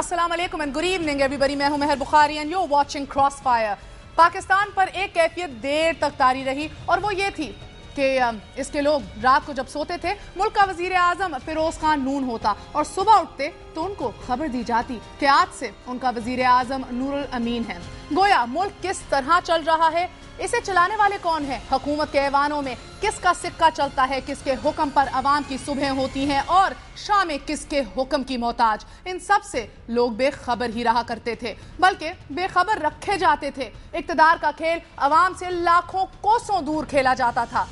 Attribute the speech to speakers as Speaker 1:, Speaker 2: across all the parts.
Speaker 1: अस्सलाम वालेकुम and good evening everybody. मैं हूं Mehar Bukhari and you watching Crossfire. Pakistan पर एक कैफियत देर तक तारी रही और वो ये थी कि इसके लोग रात को जब सोते थे मुल्क का वजीर आजम फिरोज खान नून होता और सुबह उठते तो उनको खबर दी जाती कि आज से उनका वजीर आजम नूरुल अमीन है। गोया मुल्क किस तरह चल रहा है, इसे चलाने वाले कौन हैं, हुकूमत के ऐवानों में किसका सिक्का चलता है, किसके हुक्म पर अवाम की सुबह होती हैं और शामें किसके हुक्म की मोहताज, इन सब से लोग बेखबर ही रहा करते थे, बल्कि बेखबर रखे जाते थे। इक्तदार का खेल अवाम से लाखों कोसों दूर खेला जाता था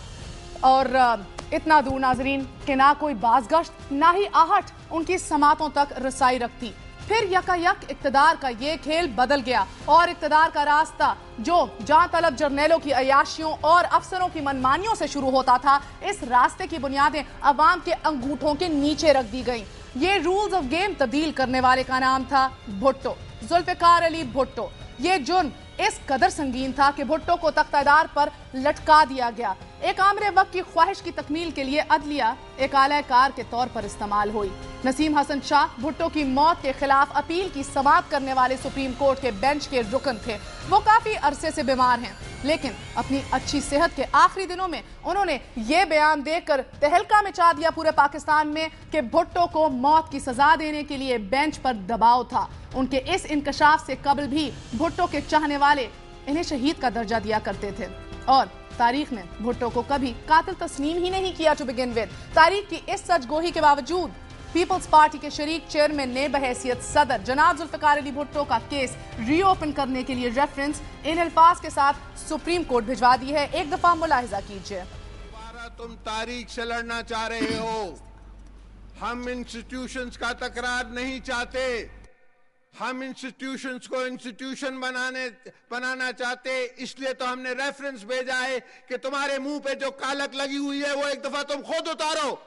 Speaker 1: और इतना दूर नाजरीन कि ना कोई बाज़गश्त ना ही आहट उनकी समातों तक रसाई रखती। फिर यकायक इक्तदार का ये खेल बदल गया और इक्तदार का रास्ता जो जां तलब जर्नेलों की अयाशियों और अफसरों की मनमानियों से शुरू होता था, इस रास्ते की बुनियादें अवाम के अंगूठों के नीचे रख दी गईं। ये रूल्स ऑफ गेम तब्दील करने वाले का नाम था भुट्टो, जुल्फिकार अली भुट्टो। ये जुर्म इस कदर संगीन था कि भुट्टो को तख्तादार पर लटका दिया गया। एक आमरे वक्त की ख्वाहिश की तकमील के लिए अदलिया एक आलाकार के तौर पर इस्तेमाल हुई। नसीम हसन शाह भुट्टो की मौत के खिलाफ अपील की समाअत करने वाले सुप्रीम कोर्ट के बेंच के रुकन थे। वो काफी अरसे से बीमार हैं, लेकिन अपनी अच्छी सेहत के आखिरी दिनों में उन्होंने ये बयान देकर तहलका मचा दिया पूरे पाकिस्तान में कि भुट्टो को मौत की सजा देने के लिए बेंच पर दबाव था। उनके इस इंकशाफ से कबल भी भुट्टो के चाहने वाले इन्हें शहीद का दर्जा दिया करते थे और तारीख ने भुट्टो को कभी कातिल तस्लीम ही नहीं किया। टू बिगिन विद, तारीख की इस सचगोही के बावजूद पीपल्स पार्टी के शरीक चेयरमैन ने बहैसियत सदर जनाब जुल्फिकार अली भुट्टो का केस रीओपन करने के लिए रेफरेंस इन अल्फाज के साथ सुप्रीम कोर्ट भिजवा दी है। एक दफा मुलाहिजा कीजिए।
Speaker 2: तुम तारीख से लड़ना चाह रहे हो, हम इंस्टीट्यूशंस का तकरार नहीं चाहते, हम इंस्टीट्यूशंस को इंस्टीट्यूशन बनाना चाहते, इसलिए तो हमने रेफरेंस भेजा है कि तुम्हारे मुंह पे जो कालक लगी हुई है वो एक दफा तुम खुद उतारो।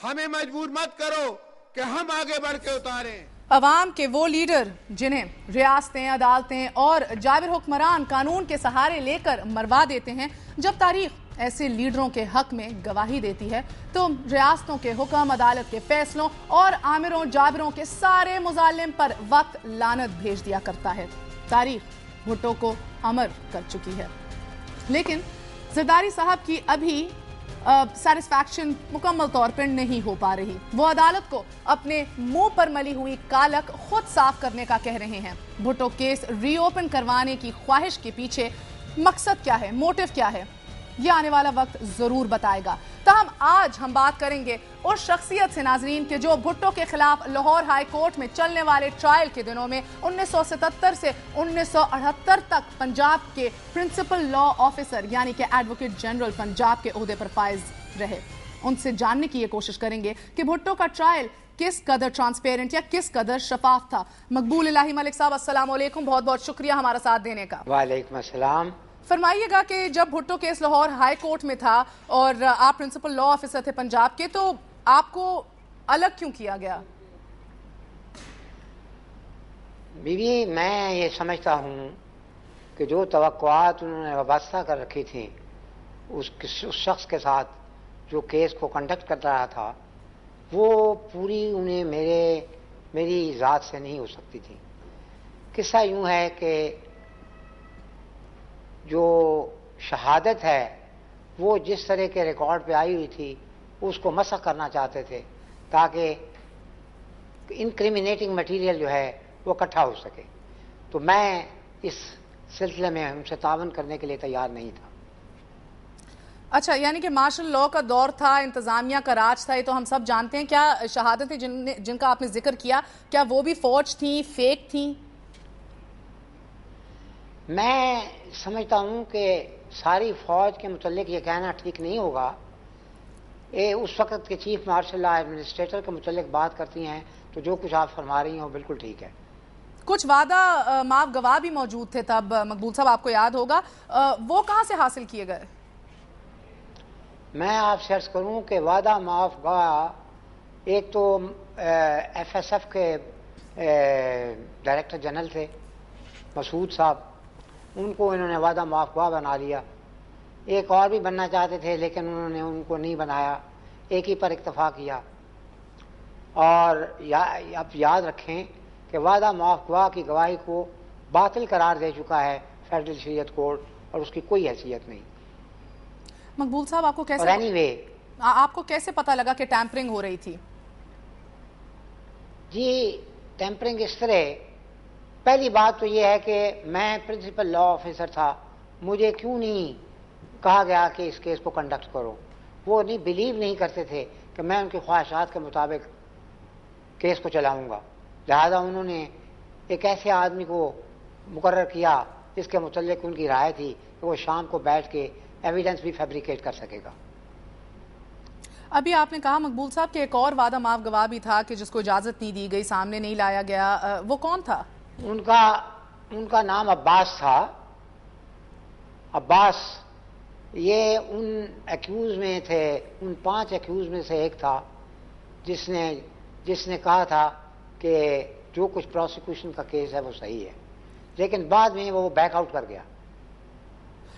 Speaker 2: हमें मजबूर मत करो कि हम आगे बढ़ के उतारें।
Speaker 1: अवाम के वो लीडर जिन्हें रियासतें, अदालतें और जाबिर हुक्मरान कानून के सहारे लेकर मरवा देते हैं, जब तारीख ऐसे लीडरों के हक में गवाही देती है तो रियासतों के हुक्म, अदालत के फैसलों और आमिरों जाबिरों के सारे मुजालिम पर वक्त लानत भेज दिया करता है। तारीख भुट्टो को अमर कर चुकी है, लेकिन जरदारी साहब की अभी सैटिस्फैक्शन मुकम्मल तौर पर नहीं हो पा रही। वो अदालत को अपने मुंह पर मली हुई कालक खुद साफ करने का कह रहे हैं। भुट्टो केस रीओपन करवाने की ख्वाहिश के पीछे मकसद क्या है, मोटिव क्या है, ये आने वाला वक्त जरूर बताएगा। तहम आज हम बात करेंगे उस शख्सियत से नाजरीन के जो भुट्टो के खिलाफ लाहौर हाई कोर्ट में चलने वाले ट्रायल के दिनों में 1977 से 1978 तक पंजाब के प्रिंसिपल लॉ ऑफिसर यानी कि एडवोकेट जनरल पंजाब के ओहदे पर फाइज रहे। उनसे जानने की ये कोशिश करेंगे कि भुट्टो का ट्रायल किस कदर ट्रांसपेरेंट या किस कदर शफाफ था। मकबूल इलाही मलिक साहब, अस्सलाम वालेकुम, बहुत बहुत शुक्रिया हमारा साथ देने का।
Speaker 3: वालेकुम अस्सलाम।
Speaker 1: फरमाइएगा कि जब Bhutto case Lahore high court में था और आप प्रिंसिपल लॉ ऑफिसर थे पंजाब के, तो आपको अलग क्यों किया गया?
Speaker 3: बीवी, मैं ये समझता हूँ कि जो तवक्कुआत उन्होंने वाबस्ता कर रखी थी उस शख्स के साथ जो केस को कंडक्ट कर रहा था, वो पूरी उन्हें मेरी ज़ात से नहीं हो सकती थी। किस्सा यूँ है कि जो शहादत है वो जिस तरह के रिकॉर्ड पे आई हुई थी उसको मसख करना चाहते थे ताकि इनक्रिमिनेटिंग मटेरियल जो है वो इकट्ठा हो सके। तो मैं इस सिलसिले में उनसे तावन करने के लिए तैयार नहीं था।
Speaker 1: अच्छा, यानी कि मार्शल लॉ का दौर था, इंतजामिया का राज था, ये तो हम सब जानते हैं। क्या शहादतें जिनका आपने जिक्र किया, क्या वो भी फौज थी, फेक थी?
Speaker 3: मैं समझता हूँ कि सारी फौज के मुतल्लिक ये कहना ठीक नहीं होगा। ये उस वक़्त के चीफ मार्शल लॉ एडमिनिस्ट्रेटर के मुतल्लिक बात करती हैं, तो जो कुछ आप फरमा रही हैं वो बिल्कुल ठीक है।
Speaker 1: कुछ वादा माफ गवाह भी मौजूद थे तब, मकबूल साहब आपको याद होगा, वो कहाँ से हासिल किए गए?
Speaker 3: मैं आपसे अर्ज करूँ कि वादा माफ गवाह एक तो FSF के डायरेक्टर जनरल थे मसूद साहब, उनको इन्होंने वादा माफ गवाह बना लिया। एक और भी बनना चाहते थे लेकिन उन्होंने उनको नहीं बनाया, एक ही पर इक्तफा किया। और अब याद रखें کہ وعدہ معاف گواہ کی گواہی کو باطل قرار دے چکا ہے فیڈرل شریعت کورٹ اور اس کی کوئی حیثیت نہیں.
Speaker 1: مقبول صاحب آپ کو
Speaker 3: اور اینی وے
Speaker 1: آپ کو کیسے پتا لگا کہ ٹیمپرنگ ہو رہی تھی؟
Speaker 3: جی ٹیمپرنگ اس طرح، پہلی بات تو یہ ہے کہ میں پرنسپل لا آفیسر تھا، مجھے کیوں نہیں کہا گیا کہ اس کیس کو کنڈکٹ کرو. وہ بلیو نہیں کرتے تھے کہ میں ان کی خواہشات کے مطابق کیس کو چلاؤں گا، لہذا انہوں نے ایک ایسے آدمی کو مقرر کیا جس کے متعلق ان کی رائے تھی کہ وہ شام کو بیٹھ کے ایویڈنس بھی فیبریکیٹ کر سکے گا.
Speaker 1: ابھی آپ نے کہا مقبول صاحب کہ ایک اور وعدہ معاف گواہ بھی تھا کہ جس کو اجازت نہیں دی گئی، سامنے نہیں لایا گیا، وہ کون تھا؟
Speaker 3: ان کا نام عباس تھا. عباس یہ ان ایکیوز میں تھے، ان 5 ایکیوز میں سے ایک تھا جس نے کہا تھا کہ جو کچھ پروسیکیوشن کا کیس ہے وہ صحیح ہے، لیکن بعد میں وہ بیک آؤٹ کر گیا.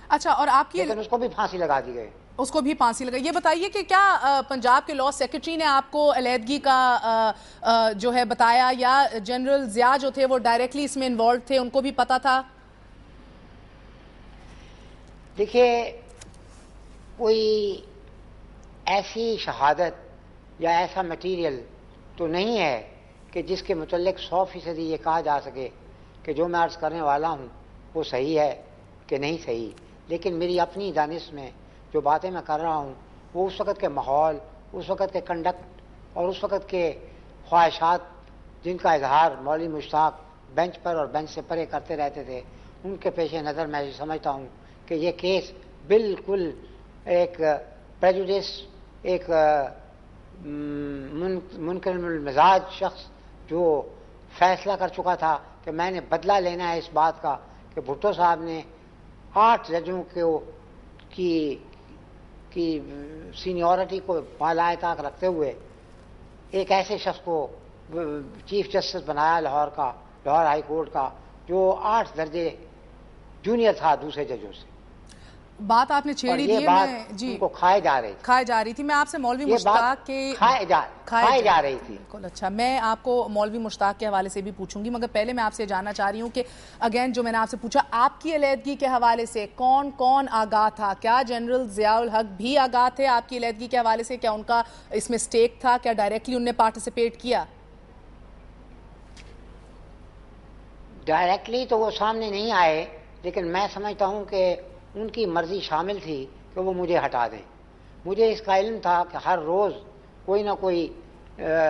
Speaker 1: اچھا، اور آپ کی
Speaker 3: لیکن اس کو بھی پھانسی لگا دی گئی.
Speaker 1: اس کو بھی پھانسی لگائی. یہ بتائیے کہ کیا پنجاب کے لاء سیکرٹری نے آپ کو علیحدگی کا جو ہے بتایا، یا جنرل ضیاء جو تھے وہ ڈائریکٹلی اس میں انوالوڈ تھے، ان کو بھی پتا تھا؟
Speaker 3: دیکھیے کوئی ایسی شہادت یا ایسا مٹیریل تو نہیں ہے کہ جس کے متعلق 100% یہ کہا جا سکے کہ جو میں عرض کرنے والا ہوں وہ صحیح ہے کہ نہیں صحیح. لیکن میری اپنی دانش میں جو باتیں میں کر رہا ہوں وہ اس وقت کے ماحول، اس وقت کے کنڈکٹ اور اس وقت کے خواہشات جن کا اظہار مولوی مشتاق بینچ پر اور بینچ سے پرے کرتے رہتے تھے، ان کے پیش نظر میں سمجھتا ہوں کہ یہ کیس بالکل ایک پریجوڈس، ایک منکر المزاج شخص جو فیصلہ کر چکا تھا کہ میں نے بدلہ لینا ہے اس بات کا کہ بھٹو صاحب نے 8 ججوں کی سینیورٹی کو بالائے طاق رکھتے ہوئے ایک ایسے شخص کو چیف جسٹس بنایا لاہور ہائی کورٹ کا، جو 8 درجے جونیئر تھا دوسرے ججوں سے.
Speaker 1: بات آپ نے چھیڑی تھی،
Speaker 3: میں جی ان کو کھائے جا رہی تھی.
Speaker 1: میں آپ سے مولوی مشتاق کے
Speaker 3: کھائے جا رہی تھی.
Speaker 1: بالکل. اچھا، میں آپ کو مولوی مشتاق کے حوالے سے بھی پوچھوں گی، مگر پہلے میں آپ سے جاننا چاہ رہی ہوں کہ اگین جو میں نے آپ سے پوچھا، آپ کی علیحدگی کے حوالے سے کون کون آگاہ تھا؟ کیا جنرل ضیاء الحق بھی آگاہ تھے آپ کی علیحدگی کے حوالے سے؟ کیا ان کا اس میں سٹیک تھا؟ کیا ڈائریکٹلی انہوں نے پارٹیسپیٹ کیا؟
Speaker 3: ڈائریکٹلی تو وہ سامنے نہیں آئے، لیکن میں سمجھتا ہوں کہ ان کی مرضی شامل تھی کہ وہ مجھے ہٹا دیں. مجھے اس کا علم تھا کہ ہر روز کوئی نہ کوئی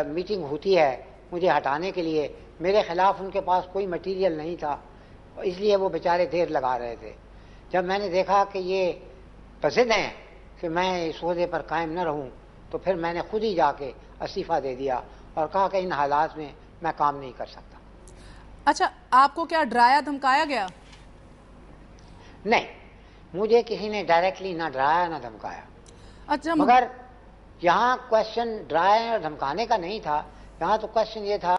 Speaker 3: میٹنگ ہوتی ہے مجھے ہٹانے کے لیے. میرے خلاف ان کے پاس کوئی مٹیریل نہیں تھا، اس لیے وہ بیچارے دیر لگا رہے تھے. جب میں نے دیکھا کہ یہ پسند ہیں کہ میں اس عہدے پر قائم نہ رہوں، تو پھر میں نے خود ہی جا کے استعفیٰ دے دیا اور کہا کہ ان حالات میں میں کام نہیں کر سکتا.
Speaker 1: اچھا، آپ کو کیا ڈرایا دھمکایا گیا؟
Speaker 3: نہیں، مجھے کسی نے ڈائریکٹلی نہ ڈرایا نہ دھمکایا.
Speaker 1: اچھا،
Speaker 3: مگر یہاں کوشچن ڈرایا اور دھمکانے کا نہیں تھا، یہاں تو کوشچن یہ تھا